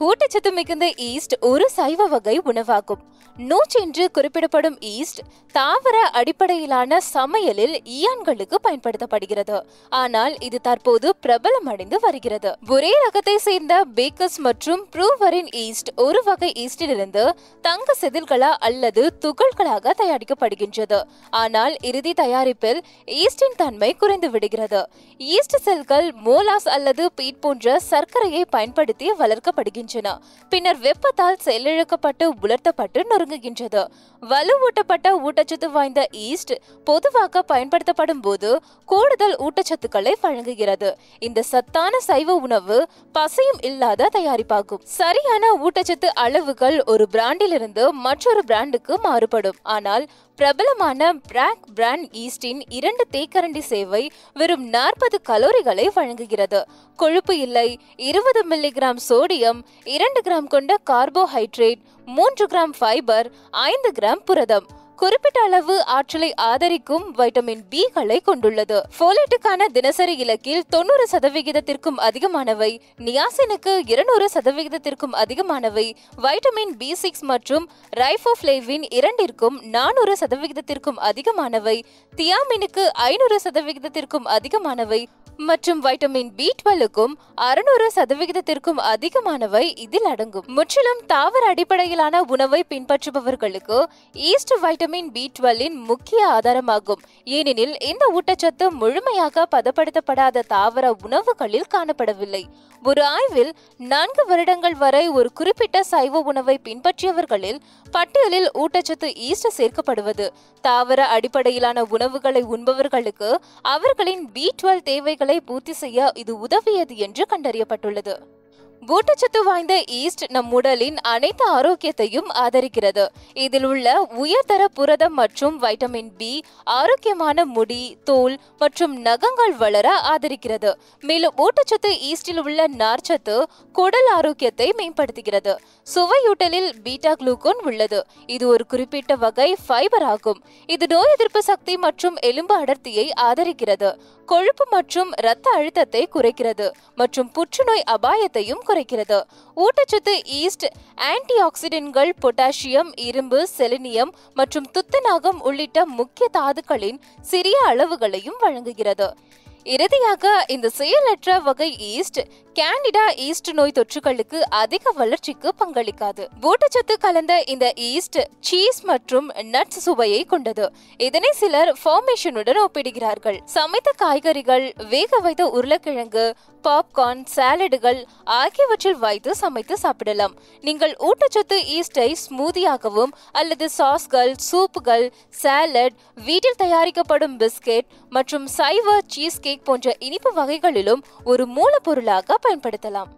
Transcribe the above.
ஊட்டச்சத்து மிகுந்த ஈஸ்ட் ஒரு சைவ வகை உணவாகும். நூச் என்று குறிப்பிடப்படும் ஈஸ்ட் தாவர அடிப்படையிலான சமையலில் ஈயான்களுக்கு பயன்படுத்தப்படுகிறது. ஆனால் இது தற்போது பிரபலமடைந்து வருகிறது. ஒரே ரகத்தை சேர்ந்த பேக்கர்ஸ் மற்றும் ப்ரூவரின் ஈஸ்ட் ஒரு வகை ஈஸ்டிலிருந்து தங்க செதில்களா அல்லது துகள்களாக தயாரிக்கப்படுகின்றது. ஆனால் இறுதி தயாரிப்பில் ஈஸ்டின் தன்மை குறைந்து விடுகிறது. ஈஸ்ட் செல்கள் மோலாஸ் அல்லது பீட் போன்ற சர்க்கரையை பயன்படுத்தி வளர்க்கப்படுகின்றன. பின்னர் வெப்பத்தால் செயலிழக்கப்பட்டு உலர்த்தப்பட்டு நொறுங்குகின்றது. வலுவூட்டப்பட்ட ஊட்டச்சத்து வாய்ந்த ஈஸ்ட் பொதுவாக பயன்படுத்தப்படும் போது கூடுதல் ஊட்டச்சத்துக்களை வழங்குகிறது. இந்த சத்தான சைவ உணவு பசையும் இல்லாத தயாரிப்பாகும். சரியான ஊட்டச்சத்து அளவுகள் ஒரு பிராண்டிலிருந்து மற்றொரு பிராண்டுக்கு மாறுபடும். ஆனால் பிரபலமான பிராக் பிராண்ட் ஈஸ்டின் 2 தேக்கரண்டி சேவை வெறும் 40 கலோரிகளை வழங்குகிறது. கொழுப்பு இல்லை, 20 மில்லிகிராம் சோடியம், 2 கிராம் கொண்ட கார்போஹைட்ரேட், 3 கிராம் ஃபைபர், 5 கிராம் புரதம், குறிப்பிட்ட அளவு ஆற்றலை ஆதரிக்கும் வைட்டமின் B-களை கொண்டுள்ளது. ஃபோலேட்டுக்கான தினசரி இலக்கில் 90% அதிகமானவை, நியாசினுக்கு 200% அதிகமானவை, வைட்டமின் B6 மற்றும் ரைபோஃப்ளேவின் 2ற்கும் 400% அதிகமானவை, தியாமினுக்கு 500% அதிகமானவை மற்றும் வைட்டமின் B12க்கும் 600% அதிகமானவை இதில் அடங்கும். முற்றிலும் தாவர அடிப்படையிலான உணவை பின்பற்றுபவர்களுக்கு ஈஸ்ட் வைட்டமின் B12 முக்கிய ஆதாரமாகும். ஏனெனில் இந்த ஊட்டச்சத்து முழுமையாக பதப்படுத்தப்படாத தாவர உணவுகளில் காணப்படவில்லை. ஒரு ஆய்வில் 4 வருடங்கள் வரை ஒரு குறிப்பிட்ட சைவ உணவை பின்பற்றியவர்களில் பட்டியலில் ஊட்டச்சத்து ஈஸ்ட் சேர்க்கப்படுவது தாவர அடிப்படையிலான உணவுகளை உண்பவர்களுக்கு அவர்களின் B12 தேவைகளை பூர்த்தி செய்ய இது உதவியது என்று கண்டறியப்பட்டுள்ளது. ஊட்டச்சத்து வாய்ந்த ஈஸ்ட் நம் உடலின் அனைத்து ஆரோக்கியத்தையும் ஆதரிக்கிறது. இதில் உள்ள உயர்தர புரதம் மற்றும் வைட்டமின் B ஆரோக்கியமான முடி, தோல் மற்றும் நகங்கள் வளர ஆதரிக்கிறது. மேலும் ஊட்டச்சத்து ஈஸ்டில் உள்ள நார்ச்சத்து குடல் ஆரோக்கியத்தை மேம்படுத்துகிறது. சுவையூட்டலில் பீட்டா குளுக்கோன் உள்ளது. இது ஒரு குறிப்பிட்ட வகை ஃபைபர் ஆகும். இது நோய் எதிர்ப்பு சக்தி மற்றும் எலும்பு அடர்த்தியை ஆதரிக்கிறது. கொழுப்பு மற்றும் இரத்த அழுத்தத்தை குறைக்கிறது மற்றும் புற்றுநோய் அபாயத்தையும் குறைக்கிறது. ஊட்டச்சத்து ஈஸ்ட் ஆன்டி ஆக்சிடென்ட்கள், பொட்டாசியம், இரும்பு, செலினியம் மற்றும் துத்தநாகம் உள்ளிட்ட முக்கிய தாதுக்களின் சிறிய அளவுகளையும் வழங்குகிறது. இறுதியாக இந்த செயலற்ற வகை ஈஸ்ட் கேண்டிடா ஈஸ்ட் நோய் தொற்றுகளுக்கு அதிக வளர்ச்சிக்கு பங்களிக்காது. ஊட்டச்சத்து கலந்த இந்த ஈஸ்ட் சீஸ் மற்றும் நட்ஸ் சுவையை கொண்டது. இதனை சிலர் ஃபார்மேஷனுடன் ஒப்பிடுகிறார்கள். சமைத்த காய்கறிகள், வேக வைத்த உருளைக்கிழங்கு, பாப்கார்ன், சாலடுகள் ஆகியவற்றில் வைத்து சமைத்து சாப்பிடலாம். நீங்கள் ஊட்டச்சத்து ஈஸ்டை ஸ்மூதியாகவும் அல்லது சாஸ்கள், சூப்புகள், சாலட், வீட்டில் தயாரிக்கப்படும் பிஸ்கெட் மற்றும் சைவ சீஸ் கேக் போன்ற இனிப்பு வகைகளிலும் ஒரு மூலப்பொருளாக பயன்படுத்தலாம்.